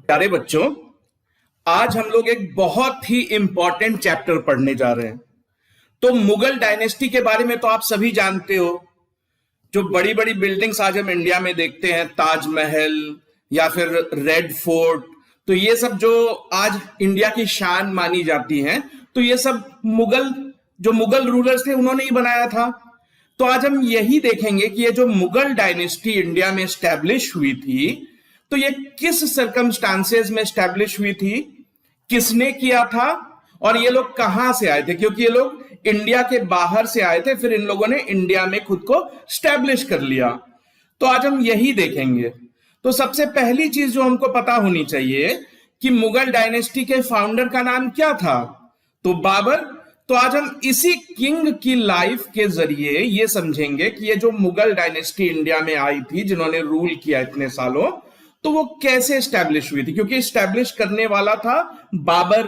प्यारे बच्चों, आज हम लोग एक बहुत ही इंपॉर्टेंट चैप्टर पढ़ने जा रहे हैं। तो मुगल डायनेस्टी के बारे में तो आप सभी जानते हो। जो बड़ी बड़ी बिल्डिंग्स आज हम इंडिया में देखते हैं, ताजमहल या फिर रेड फोर्ट, तो ये सब जो आज इंडिया की शान मानी जाती हैं, तो ये सब जो मुगल रूलर्स थे उन्होंने ही बनाया था। तो आज हम यही देखेंगे कि ये जो मुगल डायनेस्टी इंडिया में एस्टैब्लिश हुई थी, तो ये किस सर्कमस्टांसेस में एस्टैब्लिश हुई थी, किसने किया था और ये लोग कहां से आए थे, क्योंकि ये लोग इंडिया के बाहर से आए थे, फिर इन लोगों ने इंडिया में खुद को स्टैब्लिश कर लिया। तो आज हम यही देखेंगे। तो सबसे पहली चीज जो हमको पता होनी चाहिए कि मुगल डायनेस्टी के फाउंडर का नाम क्या था, तो बाबर। तो आज हम इसी किंग की लाइफ के जरिए ये समझेंगे कि ये जो मुगल डायनेस्टी इंडिया में आई थी, जिन्होंने रूल किया इतने सालों, तो वो कैसे स्टैब्लिश हुई थी, क्योंकि स्टैब्लिश करने वाला था बाबर।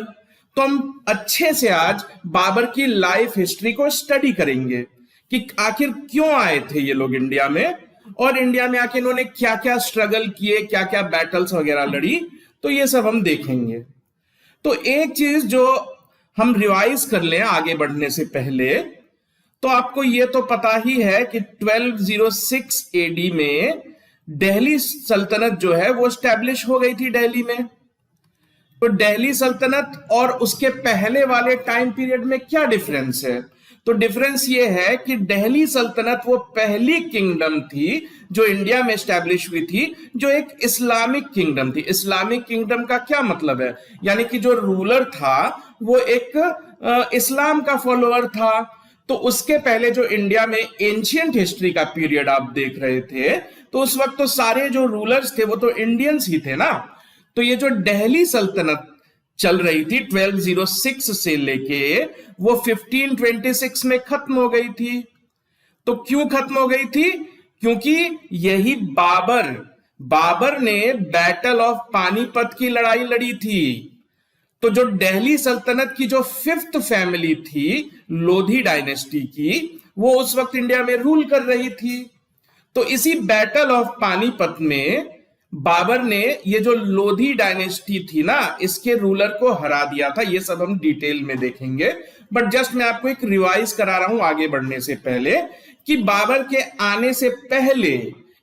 तो हम अच्छे से आज बाबर की लाइफ हिस्ट्री को स्टडी करेंगे कि आखिर क्यों आए थे ये लोग इंडिया में, और इंडिया में आके इन्होंने क्या क्या स्ट्रगल किए, क्या क्या बैटल्स वगैरह लड़ी, तो ये सब हम देखेंगे। तो एक चीज जो हम रिवाइज कर लें आगे बढ़ने से पहले, तो आपको ये तो पता ही है कि 1206 एडी में दिल्ली सल्तनत जो है वो स्टैब्लिश हो गई थी दिल्ली में। तो दिल्ली सल्तनत और उसके पहले वाले टाइम पीरियड में क्या डिफरेंस है? तो डिफरेंस ये है कि दिल्ली सल्तनत वो पहली किंगडम थी जो इंडिया में स्टैब्लिश हुई थी, जो एक इस्लामिक किंगडम थी। इस्लामिक किंगडम का क्या मतलब है? यानी कि जो रूलर था वो एक इस्लाम का फॉलोअर था। तो उसके पहले जो इंडिया में एंशियंट हिस्ट्री का पीरियड आप देख रहे थे, तो उस वक्त तो सारे जो रूलर्स थे वो तो इंडियंस ही थे ना। तो ये जो दिल्ली सल्तनत चल रही थी 1206 से लेके वो 1526 में खत्म हो गई थी। तो क्यों खत्म हो गई थी? क्योंकि यही बाबर ने बैटल ऑफ पानीपत की लड़ाई लड़ी थी। तो जो दिल्ली सल्तनत की जो फिफ्थ फैमिली थी लोधी डायनेस्टी की, वो उस वक्त इंडिया में रूल कर रही थी। तो इसी बैटल ऑफ पानीपत में बाबर ने ये जो लोधी डायनेस्टी थी ना, इसके रूलर को हरा दिया था। ये सब हम डिटेल में देखेंगे, बट जस्ट मैं आपको एक रिवाइज करा रहा हूं आगे बढ़ने से पहले कि बाबर के आने से पहले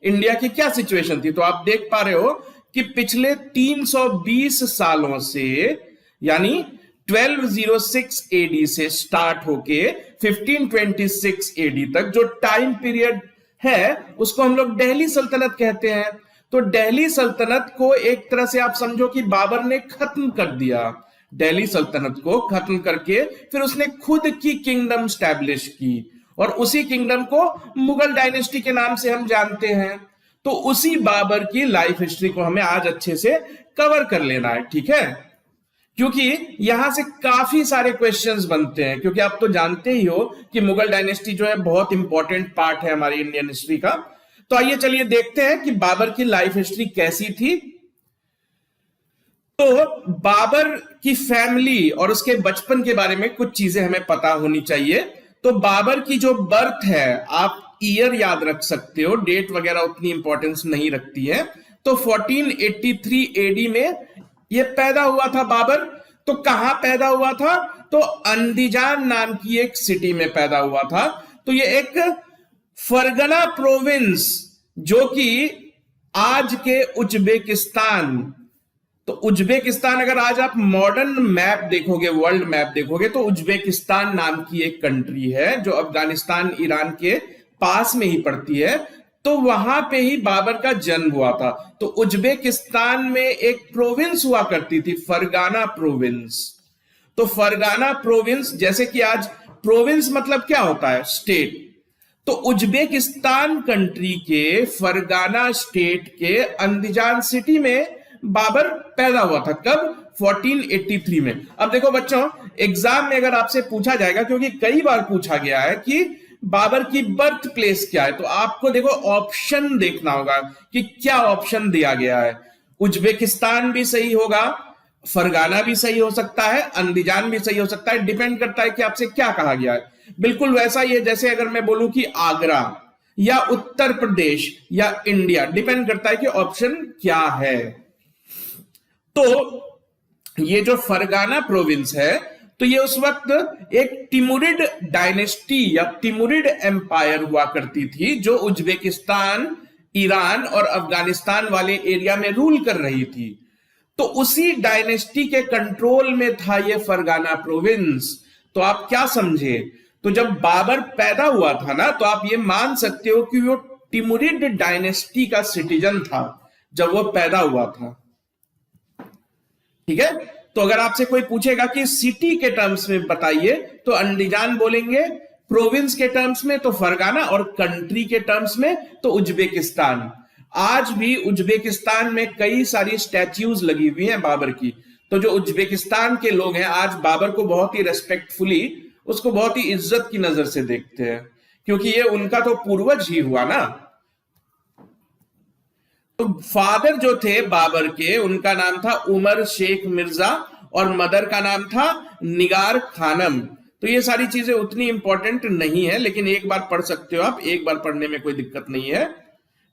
इंडिया की क्या सिचुएशन थी। तो आप देख पा रहे हो कि पिछले 320 सालों से, यानी 1206 एडी से स्टार्ट होके 1526 एडी तक जो टाइम पीरियड है उसको हम लोग दिल्ली सल्तनत कहते हैं। तो दिल्ली सल्तनत को एक तरह से आप समझो कि बाबर ने खत्म कर दिया। दिल्ली सल्तनत को खत्म करके फिर उसने खुद की किंगडम स्टैब्लिश की, और उसी किंगडम को मुगल डायनेस्टी के नाम से हम जानते हैं। तो उसी बाबर की लाइफ हिस्ट्री को हमें आज अच्छे से कवर कर लेना है, ठीक है? क्योंकि यहां से काफी सारे क्वेश्चंस बनते हैं, क्योंकि आप तो जानते ही हो कि मुगल डायनेस्टी जो है बहुत इंपॉर्टेंट पार्ट है हमारी इंडियन हिस्ट्री का। तो आइए चलिए देखते हैं कि बाबर की लाइफ हिस्ट्री कैसी थी। तो बाबर की फैमिली और उसके बचपन के बारे में कुछ चीजें हमें पता होनी चाहिए। तो बाबर की जो बर्थ है, आप ईयर याद रख सकते हो, डेट वगैरह उतनी इंपॉर्टेंस नहीं रखती है। तो 1483 एडी में ये पैदा हुआ था बाबर। तो कहां पैदा हुआ था? तो अंदीजान नाम की एक सिटी में पैदा हुआ था। तो ये एक फरगना प्रोविंस, जो कि आज के उज्बेकिस्तान, तो उज्बेकिस्तान अगर आज आप मॉडर्न मैप देखोगे, वर्ल्ड मैप देखोगे, तो उज्बेकिस्तान नाम की एक कंट्री है जो अफगानिस्तान ईरान के पास में ही पड़ती है। तो वहां पे ही बाबर का जन्म हुआ था। तो उज्बेकिस्तान में एक प्रोविंस हुआ करती थी, फरगाना प्रोविंस। तो फरगाना प्रोविंस, जैसे कि आज प्रोविंस मतलब क्या होता है? स्टेट। तो उज्बेकिस्तान कंट्री के फरगाना स्टेट के अंदीजान सिटी में बाबर पैदा हुआ था। कब? 1483 में। अब देखो बच्चों, एग्जाम में अगर आपसे पूछा जाएगा, क्योंकि कई बार पूछा गया है कि बाबर की बर्थ प्लेस क्या है, तो आपको देखो ऑप्शन देखना होगा कि क्या ऑप्शन दिया गया है। उज्बेकिस्तान भी सही होगा, फरगाना भी सही हो सकता है, अंदीजान भी सही हो सकता है, डिपेंड करता है कि आपसे क्या कहा गया है। बिल्कुल वैसा ही है जैसे अगर मैं बोलूं कि आगरा या उत्तर प्रदेश या इंडिया, डिपेंड करता है कि ऑप्शन क्या है। तो ये जो फरगाना प्रोविंस है, तो ये उस वक्त एक तिमुरिड डायनेस्टी या तिमुरिड एम्पायर हुआ करती थी, जो उज्बेकिस्तान, ईरान और अफगानिस्तान वाले एरिया में रूल कर रही थी। तो उसी डायनेस्टी के कंट्रोल में था ये फरगाना प्रोविंस। तो आप क्या समझे, तो जब बाबर पैदा हुआ था ना, तो आप ये मान सकते हो कि वो तिमुरिड डायनेस्टी का सिटीजन था जब वो पैदा हुआ था। ठीक है, तो अगर आपसे कोई पूछेगा कि सिटी के टर्म्स में बताइए, तो अंडीजान बोलेंगे, प्रोविंस के टर्म्स में तो फरगाना, और कंट्री के टर्म्स में तो उज्बेकिस्तान। आज भी उज्बेकिस्तान में कई सारी स्टैच्यूज लगी हुई हैं बाबर की। तो जो उज्बेकिस्तान के लोग हैं आज बाबर को बहुत ही रेस्पेक्टफुली, उसको बहुत ही इज्जत की नजर से देखते हैं, क्योंकि ये उनका तो पूर्वज ही हुआ ना। तो फादर जो थे बाबर के, उनका नाम था उमर शेख मिर्जा, और मदर का नाम था निगार खानम। तो ये सारी चीजें उतनी इंपॉर्टेंट नहीं है, लेकिन एक बार पढ़ सकते हो आप, एक बार पढ़ने में कोई दिक्कत नहीं है।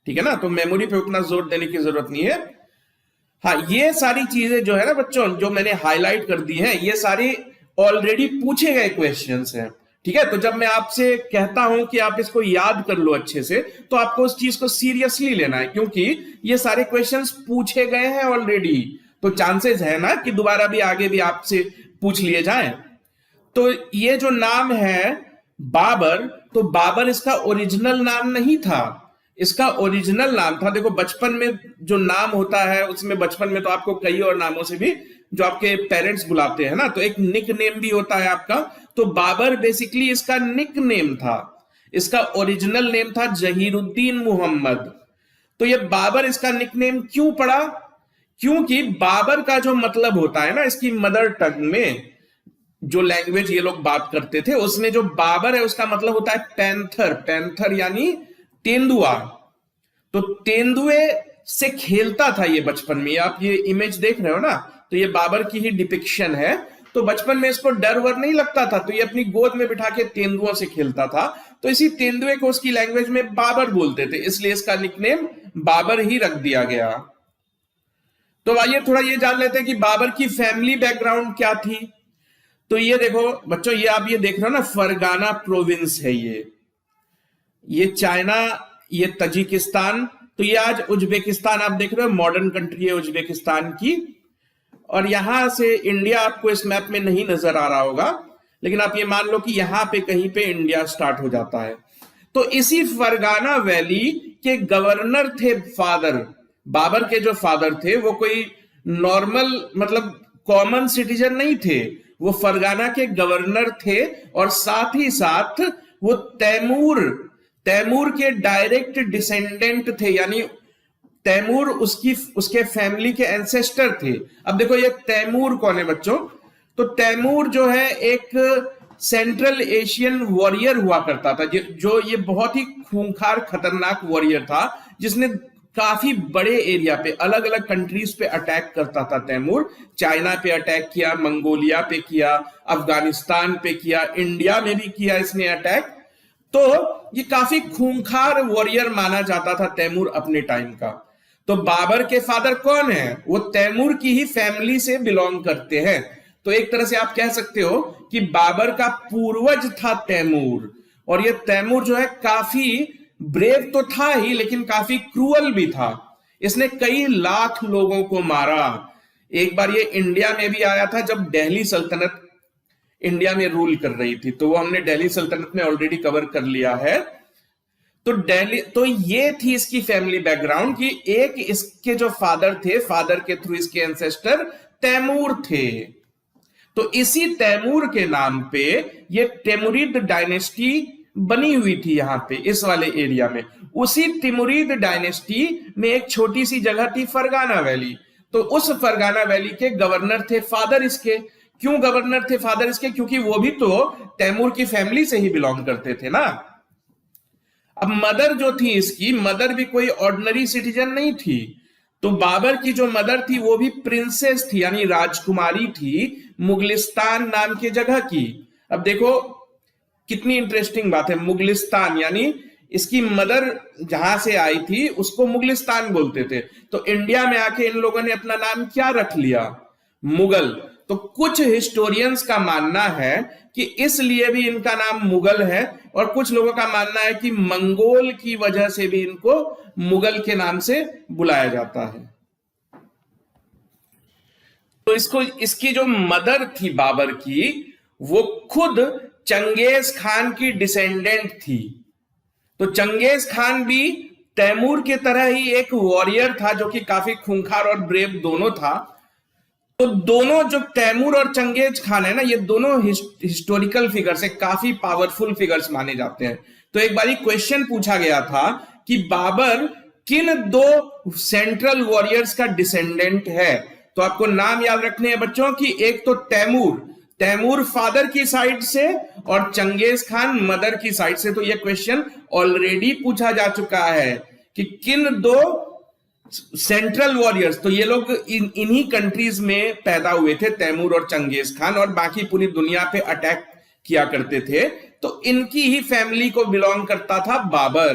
ठीक है ना, तो मेमोरी पे उतना जोर देने की जरूरत नहीं है। हाँ, ये सारी चीजें जो है ना बच्चों, जो मैंने हाईलाइट कर दी है, ये सारी ऑलरेडी पूछे गए क्वेश्चंस हैं। ठीक है, तो जब मैं आपसे कहता हूं कि आप इसको याद कर लो अच्छे से, तो आपको उस चीज को सीरियसली लेना है, क्योंकि ये सारे क्वेश्चंस पूछे गए हैं ऑलरेडी। तो चांसेस है ना कि दोबारा भी आगे भी आपसे पूछ लिए जाएं। तो ये जो नाम है बाबर, तो बाबर इसका ओरिजिनल नाम नहीं था। इसका ओरिजिनल नाम था, देखो बचपन में जो नाम होता है उसमें, बचपन में तो आपको कई और नामों से भी जो आपके पेरेंट्स बुलाते हैं ना, तो एक निक नेम भी होता है आपका। तो बाबर बेसिकली इसका निक नेम था, इसका ओरिजिनल नेम था जहीरुद्दीन मोहम्मद। तो ये बाबर इसका निक नेम क्यों पड़ा, क्योंकि बाबर का जो मतलब होता है ना, इसकी मदर टंग में जो लैंग्वेज ये लोग बात करते थे, उसमें जो बाबर है उसका मतलब होता है पैंथर। पैंथर यानी तेंदुआ। तो तेंदुए से खेलता था ये बचपन में। आप ये इमेज देख रहे हो ना, तो ये बाबर की ही डिपिक्शन है। तो बचपन में इसको डर वर नहीं लगता था, तो ये अपनी गोद में बिठा के तेंदुओं से खेलता था। तो इसी तेंदुए को उसकी लैंग्वेज में बाबर बोलते थे, इसलिए इसका निकनेम बाबर ही रख दिया गया। तो आइए थोड़ा ये जान लेते हैं कि बाबर की फैमिली बैकग्राउंड क्या थी। तो ये देखो बच्चों, ये आप ये देख रहे हो ना, फरगाना प्रोविंस है ये चाइना, ये तजिकिस्तान, तो ये आज उज्बेकिस्तान आप देख रहे हो, मॉडर्न कंट्री है उज्बेकिस्तान की। और यहां से इंडिया आपको इस मैप में नहीं नजर आ रहा होगा, लेकिन आप ये मान लो कि यहां पे कहीं पे इंडिया स्टार्ट हो जाता है। तो इसी फरगाना वैली के गवर्नर थे फादर। बाबर के जो फादर थे वो कोई नॉर्मल मतलब कॉमन सिटीजन नहीं थे, वो फरगाना के गवर्नर थे, और साथ ही साथ वो तैमूर के डायरेक्ट डिसेंडेंट थे, यानी तैमूर उसके फैमिली के एंसेस्टर थे। अब देखो ये तैमूर कौन है बच्चों, तो तैमूर जो है एक सेंट्रल एशियन वॉरियर हुआ करता था, जो ये बहुत ही खूंखार खतरनाक वॉरियर था, जिसने काफी बड़े एरिया पे अलग अलग कंट्रीज पे अटैक करता था। तैमूर चाइना पे अटैक किया, मंगोलिया पे किया, अफगानिस्तान पे किया, इंडिया में भी किया इसने अटैक। तो ये काफी खूंखार वॉरियर माना जाता था तैमूर अपने टाइम का। तो बाबर के फादर कौन है, वो तैमूर की ही फैमिली से बिलोंग करते हैं। तो एक तरह से आप कह सकते हो कि बाबर का पूर्वज था तैमूर। और ये तैमूर जो है काफी ब्रेव तो था ही, लेकिन काफी क्रूअल भी था। इसने कई लाख लोगों को मारा। एक बार ये इंडिया में भी आया था जब दिल्ली सल्तनत इंडिया में रूल कर रही थी, तो वो हमने दिल्ली सल्तनत में ऑलरेडी कवर कर लिया है। तो ये थी इसकी फैमिली बैकग्राउंड कि एक इसके जो फादर थे, फादर के थ्रू इसके एंसेस्टर तैमूर थे। तो इसी तैमूर के नाम पे ये तिमुरिद डायनेस्टी बनी हुई थी यहां पे इस वाले एरिया में। उसी तिमुरिद डायनेस्टी में एक छोटी सी जगह थी फरगाना वैली। तो उस फरगाना वैली के गवर्नर थे फादर इसके। क्यों गवर्नर थे फादर इसके, क्योंकि वो भी तो तैमूर की फैमिली से ही बिलोंग करते थे ना। अब मदर जो थी इसकी, मदर भी कोई ऑर्डिनरी सिटीजन नहीं थी। तो बाबर की जो मदर थी वो भी प्रिंसेस थी, यानी राजकुमारी थी, मुगलिस्तान नाम की जगह की। अब देखो कितनी इंटरेस्टिंग बात है, मुगलिस्तान यानी इसकी मदर जहां से आई थी उसको मुगलिस्तान बोलते थे, तो इंडिया में आके इन लोगों ने अपना नाम क्या रख लिया, मुगल। तो कुछ हिस्टोरियंस का मानना है कि इसलिए भी इनका नाम मुगल है, और कुछ लोगों का मानना है कि मंगोल की वजह से भी इनको मुगल के नाम से बुलाया जाता है। तो इसकी जो मदर थी बाबर की, वो खुद चंगेज खान की डिसेंडेंट थी। तो चंगेज खान भी तैमूर की तरह ही एक वॉरियर था, जो कि काफी खूंखार और ब्रेव दोनों था। तो दोनों जो तैमूर और चंगेज खान है ना, ये दोनों हिस्टोरिकल फिगर्स है, काफी पावरफुल फिगर्स माने जाते हैं। तो एक बारी क्वेश्चन पूछा गया था कि बाबर किन दो सेंट्रल वॉरियर्स का डिसेंडेंट है। तो आपको नाम याद रखने हैं बच्चों की, एक तो तैमूर फादर की साइड से और चंगेज खान मदर की साइड से। तो यह क्वेश्चन ऑलरेडी पूछा जा चुका है कि किन दो सेंट्रल वॉरियर्स, तो ये लोग इन्हीं कंट्रीज में पैदा हुए थे, तैमूर और चंगेज खान, और बाकी पूरी दुनिया पे अटैक किया करते थे। तो इनकी ही फैमिली को बिलोंग करता था बाबर।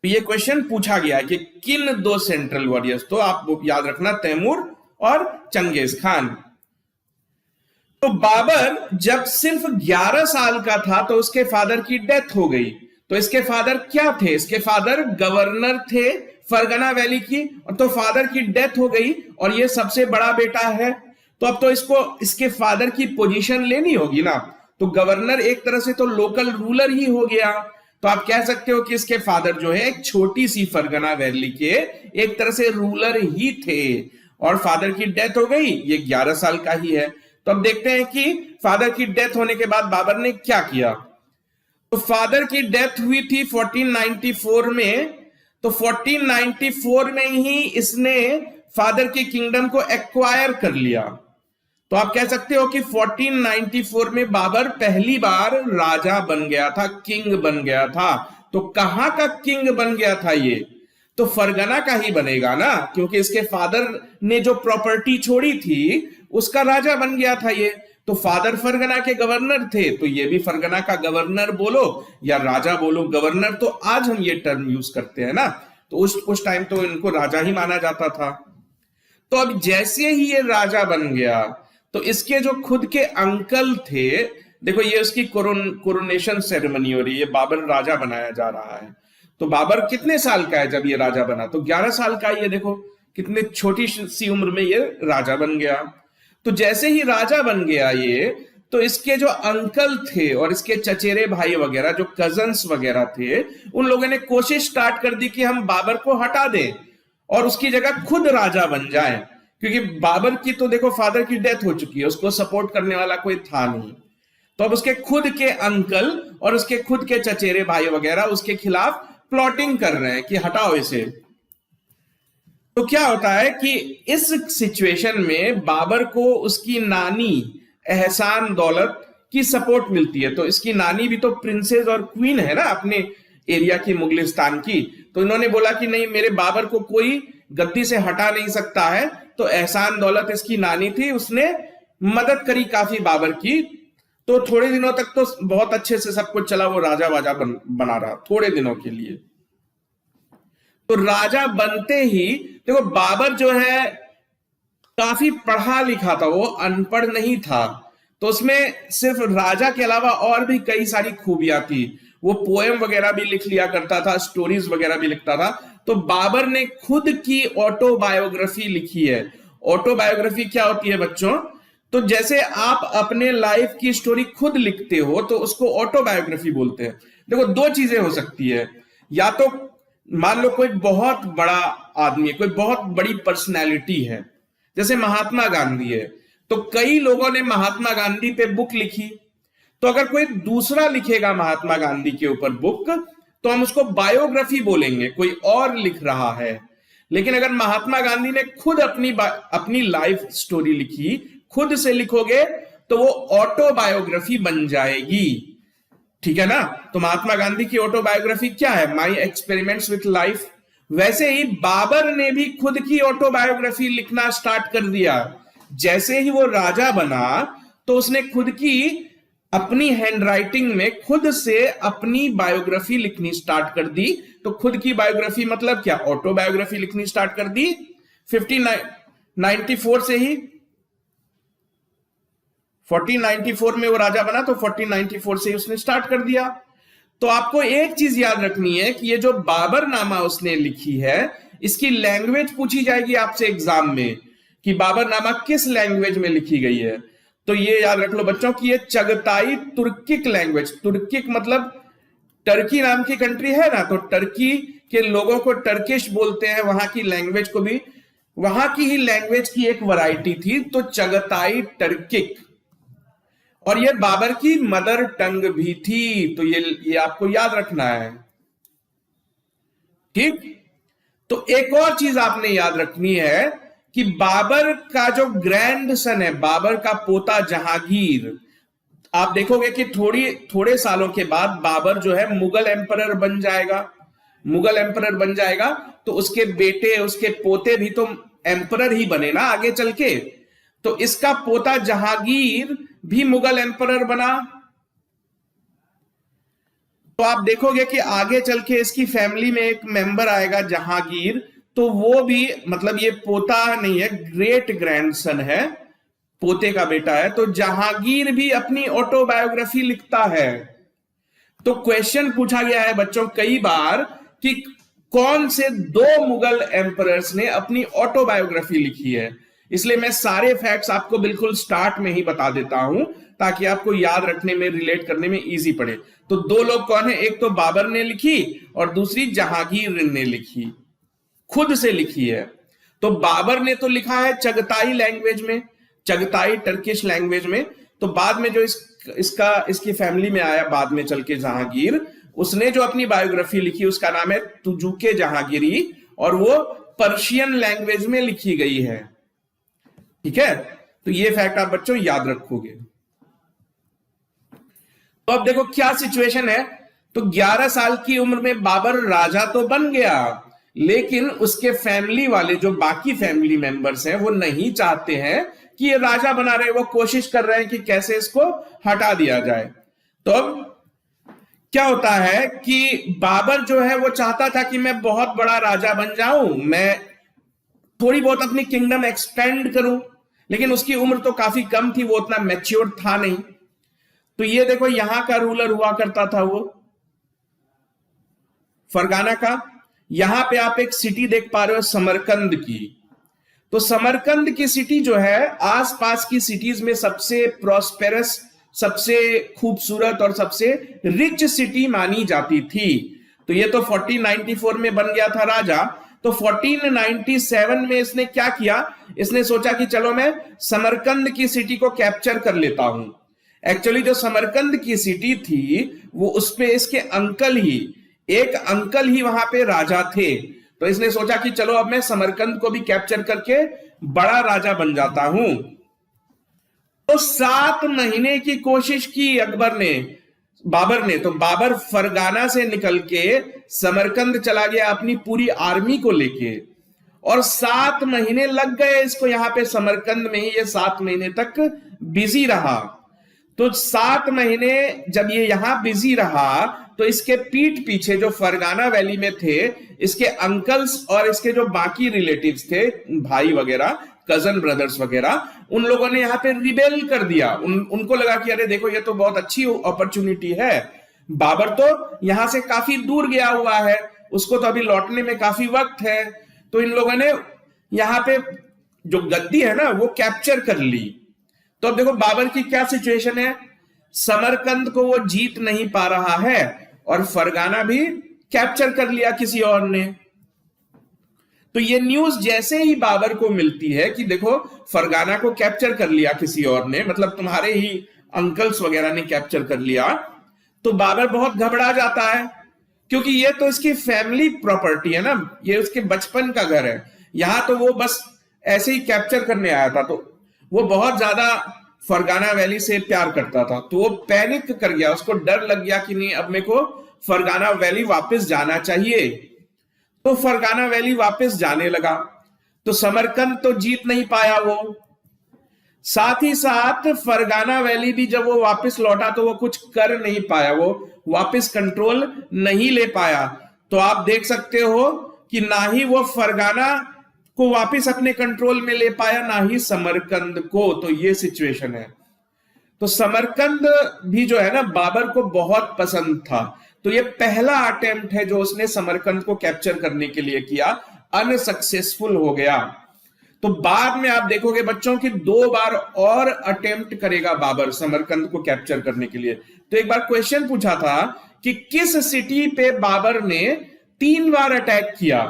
तो ये क्वेश्चन पूछा गया कि किन दो सेंट्रल वॉरियर्स, तो आप याद रखना तैमूर और चंगेज खान। तो बाबर जब सिर्फ 11 साल का था तो उसके फादर की डेथ हो गई। तो इसके फादर क्या थे, इसके फादर गवर्नर थे फरगना वैली की, और तो फादर की डेथ हो गई और ये सबसे बड़ा बेटा है। तो अब तो इसको इसके फादर की पोजीशन लेनी होगी ना, तो गवर्नर एक तरह से तो लोकल रूलर ही हो गया। तो आप कह सकते हो कि इसके फादर जो है एक छोटी सी फरगना वैली के एक तरह से रूलर ही थे, और फादर की डेथ हो गई, ये 11 साल का ही है। तो अब देखते हैं कि फादर की डेथ होने के बाद बाबर ने क्या किया। तो फादर की डेथ हुई थी 1494 में। तो 1494 में ही इसने फादर के किंगडम को एक्वायर कर लिया। तो आप कह सकते हो कि 1494 में बाबर पहली बार राजा बन गया था, किंग बन गया था। तो कहां का किंग बन गया था ये, तो फरगना का ही बनेगा ना, क्योंकि इसके फादर ने जो प्रॉपर्टी छोड़ी थी उसका राजा बन गया था ये। तो फादर फरगना के गवर्नर थे, तो ये भी फरगना का गवर्नर बोलो या राजा बोलो, गवर्नर तो आज हम ये टर्म यूज करते हैं ना, तो उस टाइम तो इनको राजा ही माना जाता था। तो अब जैसे ही ये राजा बन गया, तो इसके जो खुद के अंकल थे, देखो ये उसकी कोरोनेशन सेरेमनी हो रही है, बाबर राजा बनाया जा रहा है। तो बाबर कितने साल का है जब ये राजा बना, तो 11 साल का। ये देखो कितने छोटी सी उम्र में ये राजा बन गया। तो जैसे ही राजा बन गया ये, तो इसके जो अंकल थे और इसके चचेरे भाई वगैरह, जो कजन्स वगैरह थे, उन लोगों ने कोशिश स्टार्ट कर दी कि हम बाबर को हटा दें और उसकी जगह खुद राजा बन जाएं, क्योंकि बाबर की तो देखो फादर की डेथ हो चुकी है, उसको सपोर्ट करने वाला कोई था नहीं। तो अब उसके खुद के अंकल और उसके खुद के चचेरे भाई वगैरह उसके खिलाफ प्लॉटिंग कर रहे हैं कि हटाओ इसे। तो क्या होता है कि इस सिचुएशन में बाबर को उसकी नानी एहसान दौलत की सपोर्ट मिलती है। तो इसकी नानी भी तो प्रिंसेस और क्वीन है ना अपने एरिया की, मुगलिस्तान की। तो इन्होंने बोला कि नहीं, मेरे बाबर को कोई गद्दी से हटा नहीं सकता है। तो एहसान दौलत इसकी नानी थी, उसने मदद करी काफी बाबर की। तो थोड़े दिनों तक तो बहुत अच्छे से सब कुछ चला, वो राजा वाजा बना रहा थोड़े दिनों के लिए। तो राजा बनते ही देखो बाबर जो है काफी पढ़ा लिखा था, वो अनपढ़ नहीं था। तो उसमें सिर्फ राजा के अलावा और भी कई सारी खूबियां थी। वो पोएम वगैरह भी लिख लिया करता था, स्टोरीज वगैरह भी लिखता था। तो बाबर ने खुद की ऑटोबायोग्राफी लिखी है। ऑटोबायोग्राफी क्या होती है बच्चों, तो जैसे आप अपने लाइफ की स्टोरी खुद लिखते हो तो उसको ऑटोबायोग्राफी बोलते हैं। देखो दो चीजें हो सकती है, या तो मान लो कोई बहुत बड़ा आदमी है, कोई बहुत बड़ी पर्सनैलिटी है, जैसे महात्मा गांधी है, तो कई लोगों ने महात्मा गांधी पे बुक लिखी। तो अगर कोई दूसरा लिखेगा महात्मा गांधी के ऊपर बुक, तो हम उसको बायोग्राफी बोलेंगे, कोई और लिख रहा है। लेकिन अगर महात्मा गांधी ने खुद अपनी लाइफ स्टोरी लिखी, खुद से लिखोगे, तो वो ऑटोबायोग्राफी बन जाएगी। ठीक है ना। तो महात्मा गांधी की ऑटोबायोग्राफी क्या है, माई एक्सपेरिमेंट्स विथ लाइफ। वैसे ही बाबर ने भी खुद की ऑटोबायोग्राफी लिखना स्टार्ट कर दिया। जैसे ही वो राजा बना तो उसने खुद की अपनी हैंडराइटिंग में खुद से अपनी बायोग्राफी लिखनी स्टार्ट कर दी। तो खुद की बायोग्राफी मतलब क्या, ऑटोबायोग्राफी लिखनी स्टार्ट कर दी 1494 से ही। 1494 में वो राजा बना, तो 1494 से ही उसने स्टार्ट कर दिया। तो आपको एक चीज याद रखनी है कि ये जो बाबरनामा उसने लिखी है, इसकी लैंग्वेज पूछी जाएगी आपसे एग्जाम में कि बाबरनामा किस लैंग्वेज में लिखी गई है। तो ये याद रख लो बच्चों कि ये चगताई तुर्किक लैंग्वेज, तुर्किक मतलब टर्की नाम की कंट्री है ना, तो टर्की के लोगों को टर्किश बोलते हैं, वहां की लैंग्वेज को भी, वहां की ही लैंग्वेज की एक वैरायटी थी, तो चगताई टर्किक। और ये बाबर की मदर टंग भी थी, तो ये आपको याद रखना है, ठीक। तो एक और चीज आपने याद रखनी है कि बाबर का जो ग्रैंड सन है, बाबर का पोता जहांगीर, आप देखोगे कि थोड़े सालों के बाद बाबर जो है मुगल एम्परर बन जाएगा। मुगल एम्परर बन जाएगा तो उसके बेटे, उसके पोते भी तो एम्परर ही बने ना आगे चल के। तो इसका पोता जहांगीर भी मुगल एम्परर बना। तो आप देखोगे कि आगे चल के इसकी फैमिली में एक मेंबर आएगा जहांगीर, तो वो भी मतलब ये पोता नहीं है, ग्रेट ग्रैंडसन है, पोते का बेटा है। तो जहांगीर भी अपनी ऑटोबायोग्राफी लिखता है। तो क्वेश्चन पूछा गया है बच्चों कई बार कि कौन से दो मुगल एम्परर्स ने अपनी ऑटोबायोग्राफी लिखी है। इसलिए मैं सारे फैक्ट्स आपको बिल्कुल स्टार्ट में ही बता देता हूं ताकि आपको याद रखने में, रिलेट करने में इजी पड़े। तो दो लोग कौन है, एक तो बाबर ने लिखी और दूसरी जहांगीर ने लिखी, खुद से लिखी है। तो बाबर ने तो लिखा है चगताई लैंग्वेज में, चगताई टर्किश लैंग्वेज में। तो बाद में जो इसकी फैमिली में आया बाद में चल के जहांगीर, उसने जो अपनी बायोग्राफी लिखी उसका नाम है तुजुके जहांगीरी, और वो पर्शियन लैंग्वेज में लिखी गई है, ठीक है। तो ये फैक्ट आप बच्चों याद रखोगे। तो अब देखो क्या सिचुएशन है। तो 11 साल की उम्र में बाबर राजा तो बन गया, लेकिन उसके फैमिली वाले जो बाकी फैमिली मेंबर्स हैं वो नहीं चाहते हैं कि ये राजा बना रहे, वो कोशिश कर रहे हैं कि कैसे इसको हटा दिया जाए। तो अब क्या होता है कि बाबर जो है वो चाहता था कि मैं बहुत बड़ा राजा बन जाऊं, मैं थोड़ी बहुत अपनी किंगडम एक्सपेंड करूं, लेकिन उसकी उम्र तो काफी कम थी, वो उतना मैच्योर था नहीं। तो ये देखो यहां का रूलर हुआ करता था वो फरगाना का। यहां पे आप एक सिटी देख पा रहे हो समरकंद की। तो समरकंद की सिटी जो है आसपास की सिटीज में सबसे प्रॉस्पेरस, सबसे खूबसूरत और सबसे रिच सिटी मानी जाती थी। तो ये तो 1494 में बन गया था राजा। तो 1497 में इसने क्या किया, इसने सोचा कि चलो मैं समरकंद की सिटी को कैप्चर कर लेता हूं। एक्चुअली जो समरकंद की सिटी थी वो उसपे इसके एक अंकल ही वहां पे राजा थे। तो इसने सोचा कि चलो अब मैं समरकंद को भी कैप्चर करके बड़ा राजा बन जाता हूं। तो 7 महीने की कोशिश की बाबर ने। तो बाबर फरगाना से निकल के समरकंद चला गया अपनी पूरी आर्मी को लेके, और 7 महीने लग गए इसको यहां पे समरकंद में ही। ये 7 महीने तक बिजी रहा। तो 7 महीने जब ये यहां बिजी रहा तो इसके पीठ पीछे जो फरगाना वैली में थे इसके अंकल्स और इसके जो बाकी रिलेटिव्स थे, भाई वगैरह, कजन ब्रदर्स वगैरह, उन लोगों ने यहाँ पे रिबेल कर दिया। उनको लगा कि अरे देखो ये तो बहुत अच्छी अपॉर्चुनिटी है, बाबर तो यहां से काफी दूर गया हुआ है, उसको तो अभी लौटने में काफी वक्त है। तो इन लोगों ने यहाँ पे जो गद्दी है ना वो कैप्चर कर ली। तो अब देखो बाबर की क्या सिचुएशन है, समरकंद को वो जीत नहीं पा रहा है और फरगाना भी कैप्चर कर लिया किसी और ने। तो ये न्यूज जैसे ही बाबर को मिलती है कि देखो फरगाना को कैप्चर कर लिया किसी और ने, मतलब तुम्हारे ही अंकल्स वगैरह ने कैप्चर कर लिया, तो बाबर बहुत घबरा जाता है, क्योंकि ये तो इसकी फैमिली प्रॉपर्टी है ना, ये उसके बचपन का घर है। यहां तो वो बस ऐसे ही कैप्चर करने आया था। तो वो बहुत ज्यादा फरगाना वैली से प्यार करता था, तो वो पैनिक कर गया, उसको डर लग गया कि नहीं अब मेरे को फरगाना वैली वापस जाना चाहिए। तो फरगाना वैली वापस जाने लगा। तो समरकंद तो जीत नहीं पाया वो। साथ ही साथ फरगाना वैली भी जब वो वापस लौटा तो वो कुछ कर नहीं पाया, वो वापस कंट्रोल नहीं ले पाया। तो आप देख सकते हो कि ना ही वो फरगाना को वापस अपने कंट्रोल में ले पाया, ना ही समरकंद को। तो ये सिचुएशन है। तो समरकंद भी जो है ना बाबर को बहुत पसंद था। तो ये पहला अटेम्प्ट है जो उसने समरकंद को कैप्चर करने के लिए किया, अनसक्सेसफुल हो गया। तो बाद में आप देखोगे बच्चों की 2 बार और अटेम्प्ट करेगा बाबर समरकंद को कैप्चर करने के लिए। तो एक बार क्वेश्चन पूछा था कि किस सिटी पे बाबर ने 3 बार अटैक किया।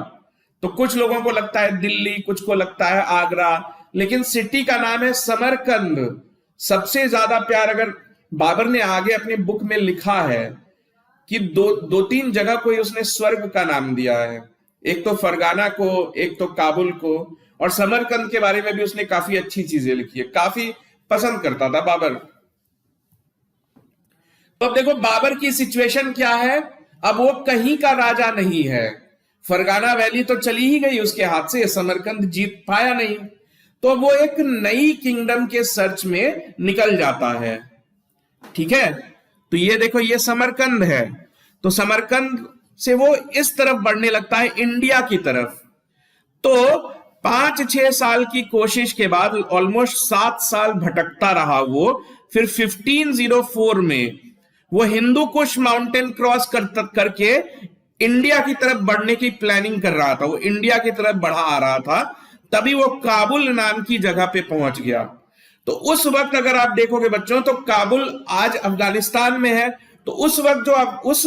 तो कुछ लोगों को लगता है दिल्ली, कुछ को लगता है आगरा, लेकिन सिटी का नाम है समरकंद। सबसे ज्यादा प्यार, अगर बाबर ने आगे अपने बुक में लिखा है कि दो तीन जगह को उसने स्वर्ग का नाम दिया है, एक तो फरगाना को, एक तो काबुल को, और समरकंद के बारे में भी उसने काफी अच्छी चीजें लिखी है, काफी पसंद करता था बाबर। तो अब देखो बाबर की सिचुएशन क्या है। अब वो कहीं का राजा नहीं है, फरगाना वैली तो चली ही गई उसके हाथ से, समरकंद जीत पाया नहीं। तो वो एक नई किंगडम के सर्च में निकल जाता है। ठीक है, तो ये देखो ये समरकंद है। तो समरकंद से वो इस तरफ बढ़ने लगता है, इंडिया की तरफ। तो 5-6 साल की कोशिश के बाद ऑलमोस्ट 7 साल भटकता रहा वो। फिर 1504 में वो हिंदू कुश माउंटेन क्रॉस करके इंडिया की तरफ बढ़ने की प्लानिंग कर रहा था, वो इंडिया की तरफ बढ़ा आ रहा था। तभी वो काबुल नाम की जगह पे पहुंच गया। तो उस वक्त अगर आप देखोगे बच्चों तो काबुल आज अफगानिस्तान में है। तो उस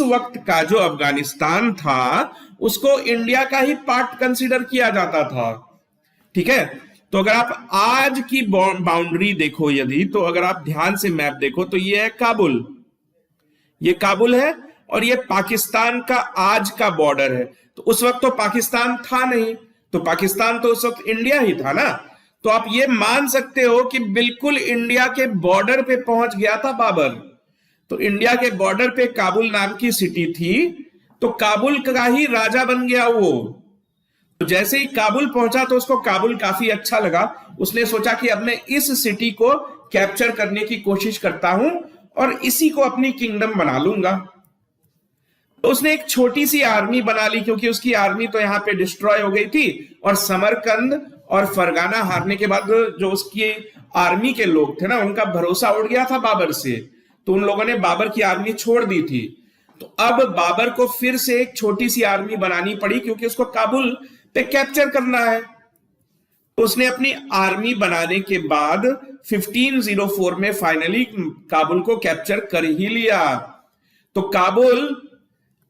वक्त का जो अफगानिस्तान था उसको इंडिया का ही पार्ट कंसीडर किया जाता था। ठीक है, तो अगर आप आज की बाउंड्री देखो यदि, तो अगर आप ध्यान से मैप देखो तो ये है काबुल, ये काबुल है, और ये पाकिस्तान का आज का बॉर्डर है। तो उस वक्त तो पाकिस्तान था नहीं, तो पाकिस्तान तो उस वक्त इंडिया ही था ना। तो आप ये मान सकते हो कि बिल्कुल इंडिया के बॉर्डर पे पहुंच गया था बाबर। तो इंडिया के बॉर्डर पे काबुल नाम की सिटी थी, तो काबुल का ही राजा बन गया वो। तो जैसे ही काबुल पहुंचा तो उसको काबुल काफी अच्छा लगा। उसने सोचा कि अब मैं इस सिटी को कैप्चर करने की कोशिश करता हूं और इसी को अपनी किंगडम बना लूंगा। तो उसने एक छोटी सी आर्मी बना ली, क्योंकि उसकी आर्मी तो यहां पे डिस्ट्रॉय हो गई थी, और समरकंद और फरगाना हारने के बाद जो उसकी आर्मी के लोग थे ना, उनका भरोसा उड़ गया था बाबर से। तो उन लोगों ने बाबर की आर्मी छोड़ दी थी। तो अब बाबर को फिर से एक छोटी सी आर्मी बनानी पड़ी, क्योंकि उसको काबुल पे कैप्चर करना है। तो उसने अपनी आर्मी बनाने के बाद 1504 में फाइनली काबुल को कैप्चर कर ही लिया। तो काबुल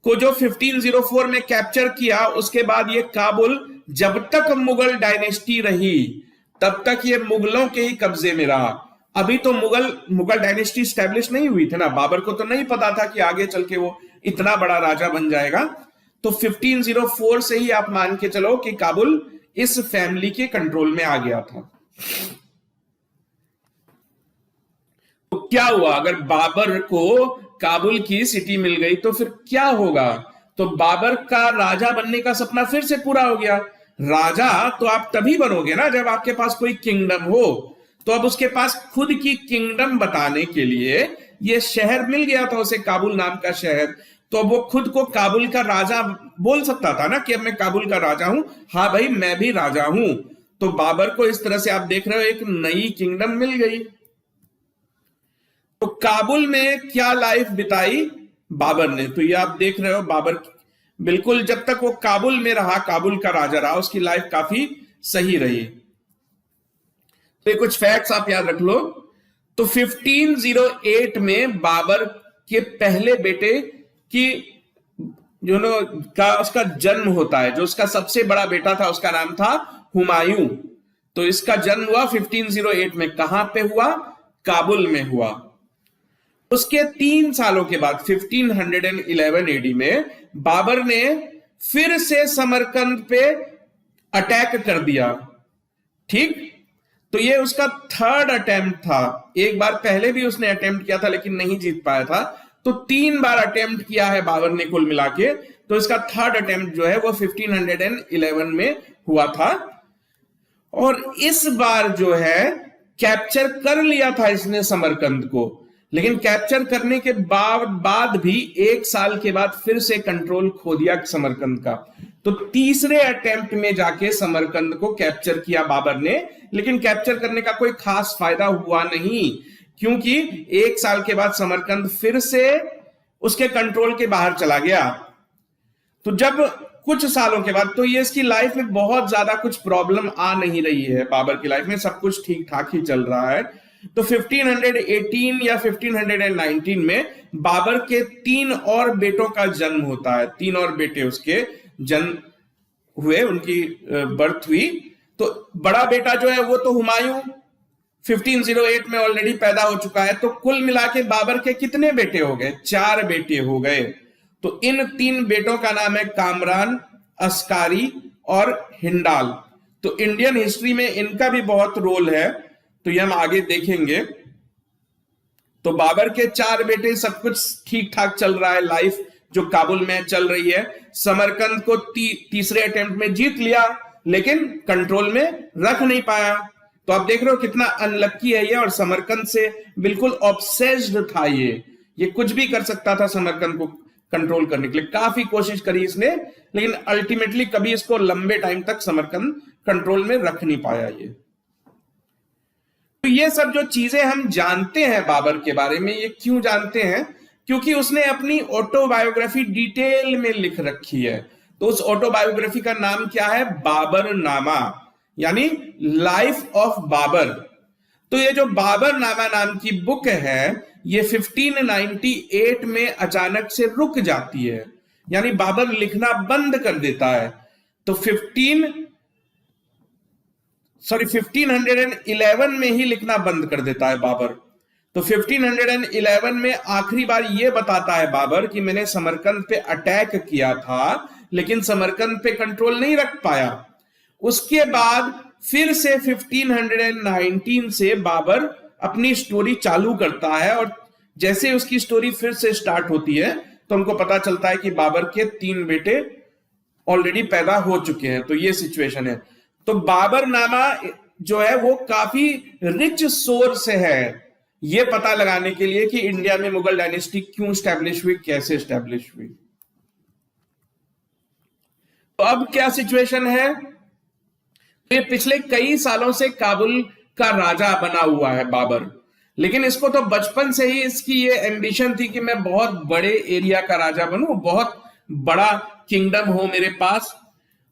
को जो 1504 में कैप्चर किया, उसके बाद ये काबुल जब तक मुगल डायनेस्टी रही तब तक ये मुगलों के ही कब्जे में रहा। अभी तो मुगल डायनेस्टी स्टैब्लिश नहीं हुई थी ना, बाबर को तो नहीं पता था कि आगे चल के वो इतना बड़ा राजा बन जाएगा। तो 1504 से ही आप मान के चलो कि काबुल इस फैमिली के कंट्रोल में आ गया था। तो क्या हुआ अगर बाबर को काबुल की सिटी मिल गई तो फिर क्या होगा? तो बाबर का राजा बनने का सपना फिर से पूरा हो गया। राजा तो आप तभी बनोगे ना जब आपके पास कोई किंगडम हो। तो अब उसके पास खुद की किंगडम बताने के लिए ये शहर मिल गया था उसे, काबुल नाम का शहर। तो अब वो खुद को काबुल का राजा बोल सकता था ना कि अब मैं काबुल का राजा हूं, हाँ भाई मैं भी राजा हूं। तो बाबर को इस तरह से आप देख रहे हो एक नई किंगडम मिल गई। तो काबुल में क्या लाइफ बिताई बाबर ने, तो ये आप देख रहे हो बाबर बिल्कुल जब तक वो काबुल में रहा, काबुल का राजा रहा, उसकी लाइफ काफी सही रही। तो ये कुछ फैक्ट्स आप याद रख लो। तो 1508 में बाबर के पहले बेटे की उसका जन्म होता है। जो उसका सबसे बड़ा बेटा था उसका नाम था हुमायूं। तो इसका जन्म हुआ 1508 में। कहां पे हुआ? काबुल में हुआ। उसके 3 सालों के बाद 1511 एडी में बाबर ने फिर से समरकंद पे अटैक कर दिया। ठीक, तो ये उसका 3rd अटेम्प्ट था। एक बार पहले भी उसने अटेम्प्ट किया था लेकिन नहीं जीत पाया था। तो 3 बार अटेम्प्ट किया है बाबर ने कुल मिला के। तो इसका 3rd अटेम्प्ट जो है वो 1511 में हुआ था। और इस बार जो है कैप्चर कर लिया था इसने समरकंद को, लेकिन कैप्चर करने के बाद भी 1 साल के बाद फिर से कंट्रोल खो दिया समरकंद का। तो तीसरे अटेम्प्ट में जाके समरकंद को कैप्चर किया बाबर ने, लेकिन कैप्चर करने का कोई खास फायदा हुआ नहीं, क्योंकि 1 साल के बाद समरकंद फिर से उसके कंट्रोल के बाहर चला गया। तो जब कुछ सालों के बाद, तो ये इसकी लाइफ में बहुत ज्यादा कुछ प्रॉब्लम आ नहीं रही है, बाबर की लाइफ में सब कुछ ठीक ठाक ही चल रहा है। तो 1518 या 1519 में बाबर के 3 और बेटों का जन्म होता है, 3 और बेटे उसके जन्म हुए, उनकी बर्थ हुई। तो बड़ा बेटा जो है वो तो हुमायूं 1508 में ऑलरेडी पैदा हो चुका है। तो कुल मिला के बाबर के कितने बेटे हो गए? 4 बेटे हो गए। तो इन 3 बेटों का नाम है कामरान, अस्कारी और हिंडाल। तो इंडियन हिस्ट्री में इनका भी बहुत रोल है, तो ये हम आगे देखेंगे। तो बाबर के 4 बेटे, सब कुछ ठीक ठाक चल रहा है, लाइफ जो काबुल में चल रही है। समरकंद को तीसरे अटेम्प्ट में जीत लिया, लेकिन कंट्रोल में रख नहीं पाया। तो आप देख रहे हो कितना अनलक्की है ये, और समरकंद से बिल्कुल ऑब्सेस्ड था ये कुछ भी कर सकता था समरकंद को कंट्रोल करने के लिए। काफी कोशिश करी इसने, लेकिन अल्टीमेटली कभी इसको लंबे टाइम तक समरकंद कंट्रोल में रख नहीं पाया ये। तो ये सब जो चीजें हम जानते हैं बाबर के बारे में, ये क्यों जानते हैं? क्योंकि उसने अपनी ऑटोबायोग्राफी डिटेल में लिख रखी है। तो उस ऑटोबायोग्राफी का नाम क्या है? बाबरनामा, यानी लाइफ ऑफ बाबर। तो ये जो बाबरनामा नाम की बुक है, ये 1598 में अचानक से रुक जाती है, यानी बाबर लिखना बंद कर देता है। तो 1511 में ही लिखना बंद कर देता है बाबर। तो 1511 में आखिरी बार ये बताता है बाबर कि मैंने समरकंद पे अटैक किया था, लेकिन समरकंद पे कंट्रोल नहीं रख पाया। उसके बाद फिर से 1519 से बाबर अपनी स्टोरी चालू करता है, और जैसे उसकी स्टोरी फिर से स्टार्ट होती है तो हमको पता चलता है कि बाबर के 3 बेटे ऑलरेडी पैदा हो चुके हैं। तो ये सिचुएशन है। तो बाबरनामा जो है वो काफी रिच सोर्स है ये पता लगाने के लिए कि इंडिया में मुगल डायनेस्टी क्यों स्टैब्लिश हुई, कैसे स्टैब्लिश हुई। तो अब क्या सिचुएशन है? तो ये पिछले कई सालों से काबुल का राजा बना हुआ है बाबर, लेकिन इसको तो बचपन से ही इसकी ये एम्बिशन थी कि मैं बहुत बड़े एरिया का राजा बनूं, बहुत बड़ा किंगडम हो मेरे पास।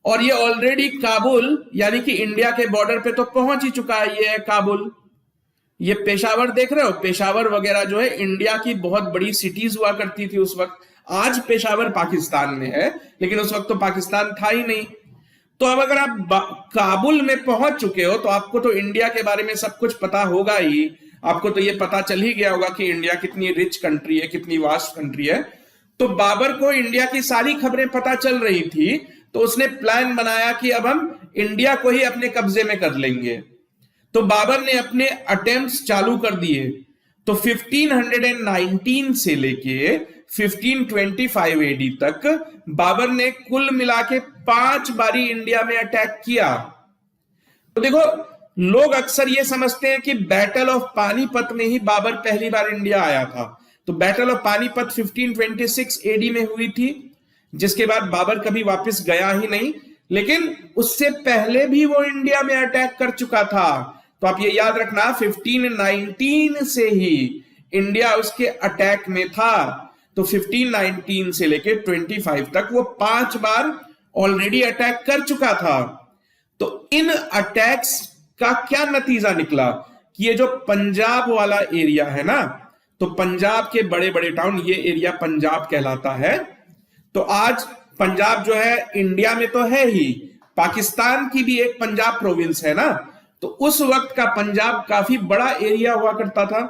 और ये ऑलरेडी काबुल यानी कि इंडिया के बॉर्डर पे तो पहुंच ही चुका है। ये है काबुल, ये पेशावर देख रहे हो, पेशावर वगैरह जो है इंडिया की बहुत बड़ी सिटीज हुआ करती थी उस वक्त। आज पेशावर पाकिस्तान में है, लेकिन उस वक्त तो पाकिस्तान था ही नहीं। तो अब अगर आप काबुल में पहुंच चुके हो तो आपको तो इंडिया के बारे में सब कुछ पता होगा ही। आपको तो ये पता चल ही गया होगा कि इंडिया कितनी रिच कंट्री है, कितनी वास्ट कंट्री है। तो बाबर को इंडिया की सारी खबरें पता चल रही थी, तो उसने प्लान बनाया कि अब हम इंडिया को ही अपने कब्जे में कर लेंगे। तो बाबर ने अपने अटेम्प्ट्स चालू कर दिए। तो 1519 से लेके 1525 एडी तक बाबर ने कुल मिला के 5 बारी इंडिया में अटैक किया। तो देखो, लोग अक्सर ये समझते हैं कि बैटल ऑफ पानीपत में ही बाबर पहली बार इंडिया आया था। तो बैटल ऑफ पानीपत 1526 एडी में हुई थी, जिसके बाद बाबर कभी वापस गया ही नहीं। लेकिन उससे पहले भी वो इंडिया में अटैक कर चुका था। तो आप ये याद रखना, 1519 से ही इंडिया उसके अटैक में था। तो 1519 से लेके 25 तक वो 5 बार ऑलरेडी अटैक कर चुका था। तो इन अटैक्स का क्या नतीजा निकला कि ये जो पंजाब वाला एरिया है ना, तो पंजाब के बड़े बड़े टाउन, ये एरिया पंजाब कहलाता है। तो आज पंजाब जो है इंडिया में तो है ही, पाकिस्तान की भी एक पंजाब प्रोविंस है ना। तो उस वक्त का पंजाब काफी बड़ा एरिया हुआ करता था।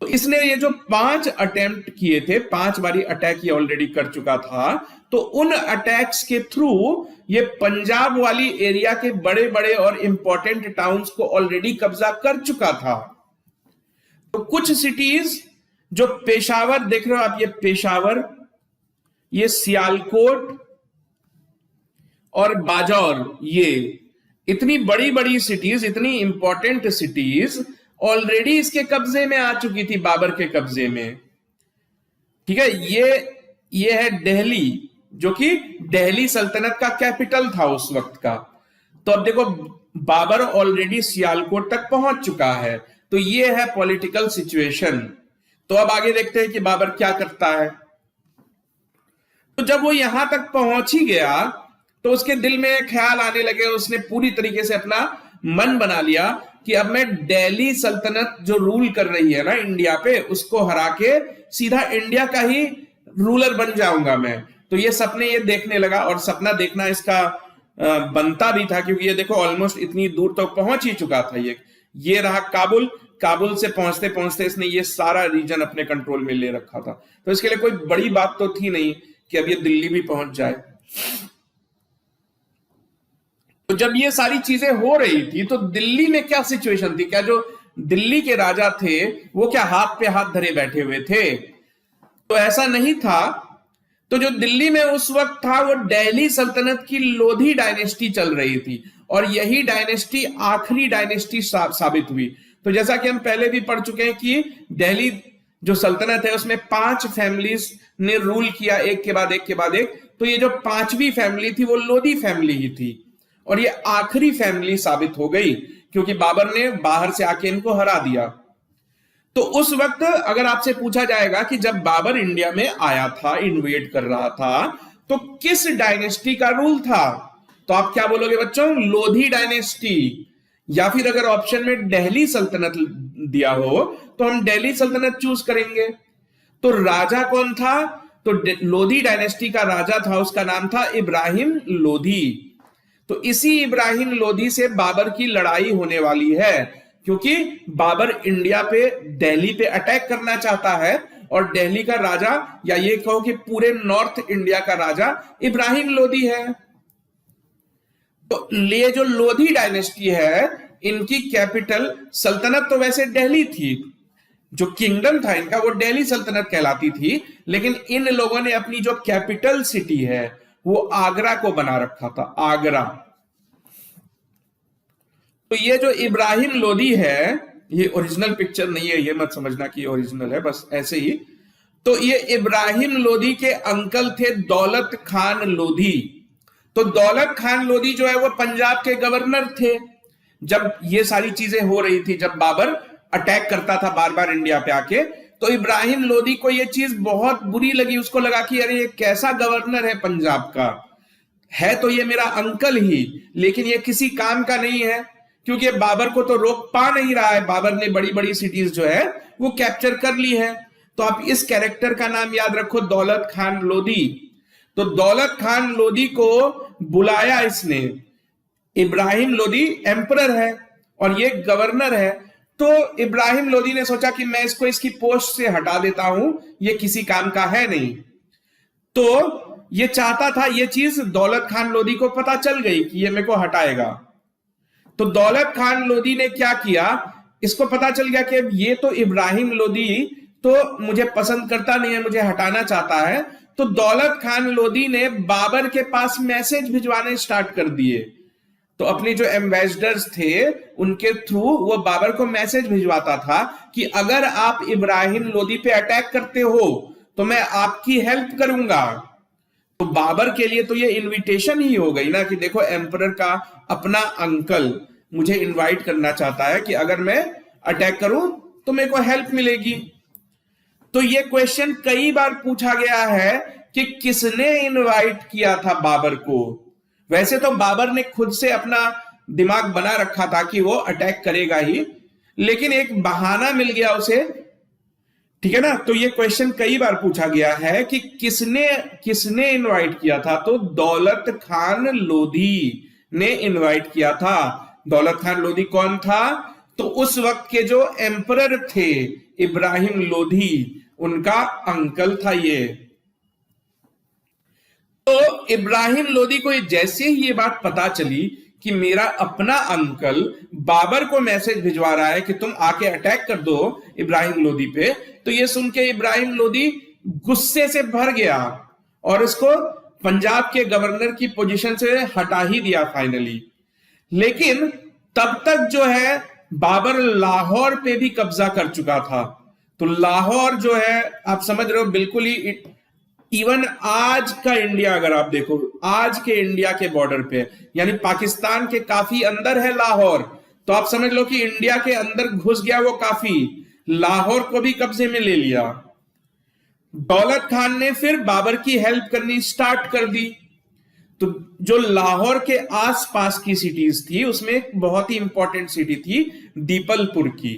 तो इसने ये जो 5 अटेम्प्ट किए थे, 5 बारी अटैक ये ऑलरेडी कर चुका था। तो उन अटैक्स के थ्रू ये पंजाब वाली एरिया के बड़े बड़े और इंपॉर्टेंट टाउन्स को ऑलरेडी कब्जा कर चुका था। तो कुछ सिटीज जो पेशावर देख रहे हो आप, ये पेशावर, ये सियालकोट और बाजौर, ये इतनी बड़ी बड़ी सिटीज, इतनी इंपॉर्टेंट सिटीज ऑलरेडी इसके कब्जे में आ चुकी थी, बाबर के कब्जे में। ठीक है, ये है दिल्ली, जो कि दिल्ली सल्तनत का कैपिटल था उस वक्त का। तो अब देखो, बाबर ऑलरेडी सियालकोट तक पहुंच चुका है। तो ये है पॉलिटिकल सिचुएशन। तो अब आगे देखते हैं कि बाबर क्या करता है। तो जब वो यहां तक पहुंच ही गया तो उसके दिल में ख्याल आने लगे, उसने पूरी तरीके से अपना मन बना लिया कि अब मैं दिल्ली सल्तनत जो रूल कर रही है ना इंडिया पे, उसको हरा के सीधा इंडिया का ही रूलर बन जाऊंगा मैं। तो ये सपने ये देखने लगा, और सपना देखना इसका बनता भी था, क्योंकि ये देखो ऑलमोस्ट इतनी दूर तो पहुंच ही चुका था। ये रहा काबुल। काबुल से पहुंचते पहुंचते इसने ये सारा रीजन अपने कंट्रोल में ले रखा था। तो इसके लिए कोई बड़ी बात तो थी नहीं कि अब ये दिल्ली भी पहुंच जाए। तो जब ये सारी चीजें हो रही थी तो दिल्ली में क्या सिचुएशन थी? क्या जो दिल्ली के राजा थे वो क्या हाथ पे हाथ धरे बैठे हुए थे? तो ऐसा नहीं था। तो जो दिल्ली में उस वक्त था वो दिल्ली सल्तनत की लोधी डायनेस्टी चल रही थी, और यही डायनेस्टी आखिरी डायनेस्टी साबित हुई। तो जैसा कि हम पहले भी पढ़ चुके हैं कि दिल्ली जो सल्तनत है उसमें 5 फैमिलीज ने रूल किया, एक के बाद एक के बाद एक। तो ये जो 5वीं फैमिली थी वो लोधी फैमिली ही थी, और ये आखिरी फैमिली साबित हो गई क्योंकि बाबर ने बाहर से आके इनको हरा दिया। तो उस वक्त अगर आपसे पूछा जाएगा कि जब बाबर इंडिया में आया था, इन्वेड कर रहा था, तो किस डायनेस्टी का रूल था? तो आप क्या बोलोगे बच्चों? लोधी डायनेस्टी। या फिर अगर ऑप्शन में दिल्ली सल्तनत दिया हो तो हम दिल्ली सल्तनत चूज करेंगे। तो राजा कौन था? तो लोधी डायनेस्टी का राजा था, उसका नाम था इब्राहिम लोधी। तो इसी इब्राहिम लोधी से बाबर की लड़ाई होने वाली है, क्योंकि बाबर इंडिया पे, दिल्ली पे अटैक करना चाहता है, और दिल्ली का राजा, या ये कहो कि पूरे नॉर्थ इंडिया का राजा इब्राहिम लोधी है। तो ये जो लोधी डायनेस्टी है, इनकी कैपिटल, सल्तनत तो वैसे दिल्ली थी, जो किंगडम था इनका वो दिल्ली सल्तनत कहलाती थी, लेकिन इन लोगों ने अपनी जो कैपिटल सिटी है वो आगरा को बना रखा था, आगरा। तो ये जो इब्राहिम लोधी है, ये ओरिजिनल पिक्चर नहीं है, ये मत समझना कि ओरिजिनल है, बस ऐसे ही। तो ये इब्राहिम लोधी के अंकल थे दौलत खान लोधी। तो दौलत खान लोधी जो है वो पंजाब के गवर्नर थे जब ये सारी चीजें हो रही थी, जब बाबर अटैक करता था बार बार इंडिया पे आके। तो इब्राहिम लोधी को ये चीज बहुत बुरी लगी, उसको लगा कि अरे ये कैसा गवर्नर है पंजाब का, है तो ये मेरा अंकल ही, लेकिन ये किसी काम का नहीं है, क्योंकि बाबर को तो रोक पा नहीं रहा है। बाबर ने बड़ी बड़ी सिटीज जो है वो कैप्चर कर ली है। तो आप इस कैरेक्टर का नाम याद रखो, दौलत खान लोधी। तो दौलत खान लोधी को बुलाया इसने, इब्राहिम लोधी एम्परर है और ये गवर्नर है। तो इब्राहिम लोधी ने सोचा कि मैं इसको इसकी पोस्ट से हटा देता हूं, ये किसी काम का है नहीं। तो ये चाहता था, ये चीज दौलत खान लोधी को पता चल गई कि ये मेरे को हटाएगा। तो दौलत खान लोधी ने क्या किया, इसको पता चल गया कि ये तो इब्राहिम लोधी तो मुझे पसंद करता नहीं है, मुझे हटाना चाहता है। तो दौलत खान लोधी ने बाबर के पास मैसेज भिजवाने स्टार्ट कर दिए। तो अपने जो एम्बेसडर्स थे उनके थ्रू वो बाबर को मैसेज भिजवाता था कि अगर आप इब्राहिम लोधी पे अटैक करते हो तो मैं आपकी हेल्प करूंगा। तो बाबर के लिए तो ये इनविटेशन ही हो गई ना कि देखो, एम्परर का अपना अंकल मुझे इनवाइट करना चाहता है कि अगर मैं अटैक करूं तो मेरे को हेल्प मिलेगी। तो ये क्वेश्चन कई बार पूछा गया है कि किसने इनवाइट किया था बाबर को। वैसे तो बाबर ने खुद से अपना दिमाग बना रखा था कि वो अटैक करेगा ही, लेकिन एक बहाना मिल गया उसे, ठीक है ना। तो ये क्वेश्चन कई बार पूछा गया है कि किसने इनवाइट किया था। तो दौलत खान लोधी ने इनवाइट किया था। दौलत खान लोधी कौन था? तो उस वक्त के जो एम्परर थे इब्राहिम लोधी, उनका अंकल था ये। तो इब्राहिम लोधी को जैसे ही ये बात पता चली कि मेरा अपना अंकल बाबर को मैसेज भिजवा रहा है कि तुम आके अटैक कर दो इब्राहिम लोधी पे, तो ये सुन के इब्राहिम लोधी गुस्से से भर गया और इसको पंजाब के गवर्नर की पोजीशन से हटा ही दिया फाइनली। लेकिन तब तक जो है बाबर लाहौर पे भी कब्जा कर चुका था। तो लाहौर जो है आप समझ रहे हो बिल्कुल ही, इवन आज का इंडिया अगर आप देखो, आज के इंडिया के बॉर्डर पे, यानी पाकिस्तान के काफी अंदर है लाहौर, तो आप समझ लो कि इंडिया के अंदर घुस गया वो, काफी लाहौर को भी कब्जे में ले लिया। दौलत खान ने फिर बाबर की हेल्प करनी स्टार्ट कर दी। तो जो लाहौर के आसपास की सिटीज थी उसमें एक बहुत ही इंपॉर्टेंट सिटी थी दीपलपुर की।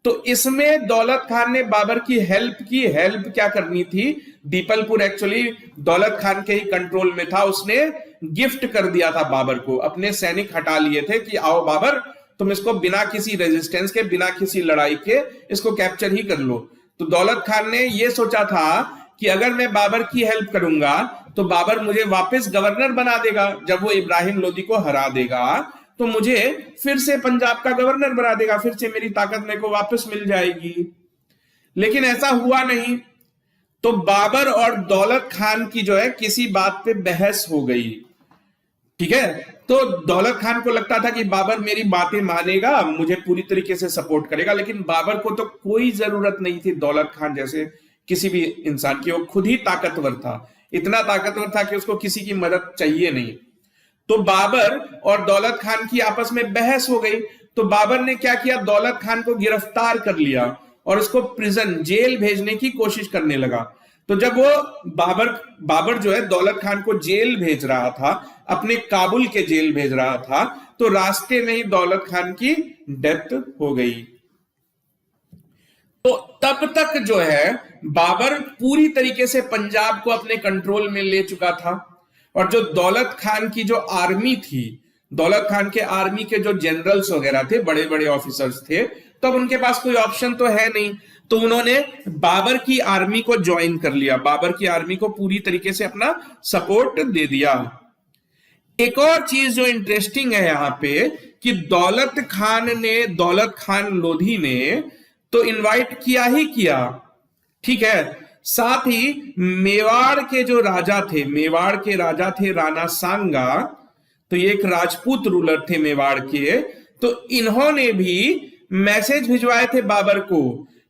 तो इसमें दौलत खान ने बाबर की हेल्प की। हेल्प क्या करनी थी, दीपलपुर एक्चुअली दौलत खान के ही कंट्रोल में था। उसने गिफ्ट कर दिया था बाबर को, अपने सैनिक हटा लिए थे कि आओ बाबर, तुम इसको बिना किसी रेजिस्टेंस के, बिना किसी लड़ाई के इसको कैप्चर ही कर लो। तो दौलत खान ने यह सोचा था कि अगर मैं बाबर की हेल्प करूंगा तो बाबर मुझे वापस गवर्नर बना देगा। जब वो इब्राहिम लोदी को हरा देगा तो मुझे फिर से पंजाब का गवर्नर बना देगा, फिर से मेरी ताकत मेरे को वापस मिल जाएगी। लेकिन ऐसा हुआ नहीं। तो बाबर और दौलत खान की जो है किसी बात पे बहस हो गई, ठीक है। तो दौलत खान को लगता था कि बाबर मेरी बातें मानेगा, मुझे पूरी तरीके से सपोर्ट करेगा, लेकिन बाबर को तो कोई जरूरत नहीं थी दौलत खान जैसे किसी भी इंसान की। वो खुद ही ताकतवर था, इतना ताकतवर था कि उसको किसी की मदद चाहिए नहीं। तो बाबर और दौलत खान की आपस में बहस हो गई। तो बाबर ने क्या किया, दौलत खान को गिरफ्तार कर लिया और उसको प्रिजन, जेल भेजने की कोशिश करने लगा। तो जब वो बाबर जो है दौलत खान को जेल भेज रहा था, अपने काबुल के जेल भेज रहा था, तो रास्ते में ही दौलत खान की डेथ हो गई। तो तब तक जो है बाबर पूरी तरीके से पंजाब को अपने कंट्रोल में ले चुका था। और जो दौलत खान की जो आर्मी थी, दौलत खान के आर्मी के जो जनरल्स वगैरह थे, बड़े बड़े ऑफिसर्स थे, तब उनके पास कोई ऑप्शन तो है नहीं। तो उन्होंने बाबर की आर्मी को ज्वाइन कर लिया, बाबर की आर्मी को पूरी तरीके से अपना सपोर्ट दे दिया। एक और चीज जो इंटरेस्टिंग है यहां पे कि दौलत खान लोधी ने तो इनवाइट किया ही किया, ठीक है। साथ ही मेवाड़ के जो राजा थे, मेवाड़ के राजा थे राणा सांगा, तो ये एक राजपूत रूलर थे मेवाड़ के। तो इन्होंने भी मैसेज भिजवाए थे बाबर को,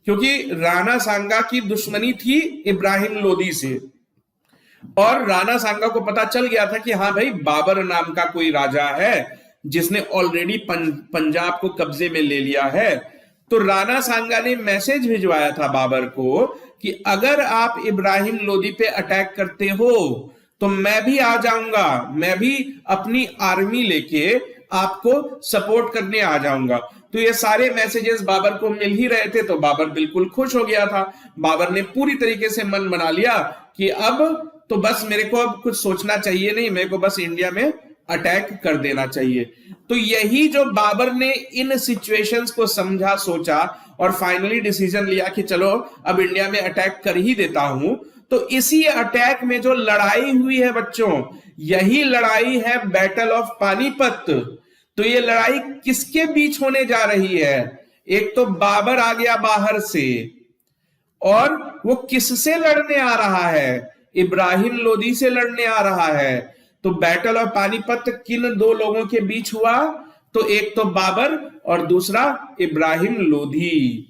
क्योंकि राणा सांगा की दुश्मनी थी इब्राहिम लोदी से, और राणा सांगा को पता चल गया था कि हाँ भाई, बाबर नाम का कोई राजा है जिसने ऑलरेडी पंजाब को कब्जे में ले लिया है। तो राणा सांगा ने मैसेज भिजवाया था बाबर को कि अगर आप इब्राहिम लोदी पे अटैक करते हो तो मैं भी आ जाऊंगा, मैं भी अपनी आर्मी लेके आपको सपोर्ट करने आ जाऊंगा। तो ये सारे मैसेजेस बाबर को मिल ही रहे थे, तो बाबर बिल्कुल खुश हो गया था। बाबर ने पूरी तरीके से मन बना लिया कि अब तो बस मेरे को अब कुछ सोचना चाहिए नहीं, मेरे को बस इंडिया में अटैक कर देना चाहिए। तो यही जो बाबर ने इन सिचुएशंस को समझा, सोचा और फाइनली डिसीजन लिया कि चलो अब इंडिया में अटैक कर ही देता हूं। तो इसी अटैक में जो लड़ाई हुई है बच्चों, यही लड़ाई है बैटल ऑफ पानीपत। तो ये लड़ाई किसके बीच होने जा रही है? एक तो बाबर आ गया बाहर से, और वो किससे लड़ने आ रहा है? इब्राहिम लोदी से लड़ने आ रहा है। तो बैटल ऑफ पानीपत किन दो लोगों के बीच हुआ? तो एक तो बाबर और दूसरा इब्राहिम लोदी।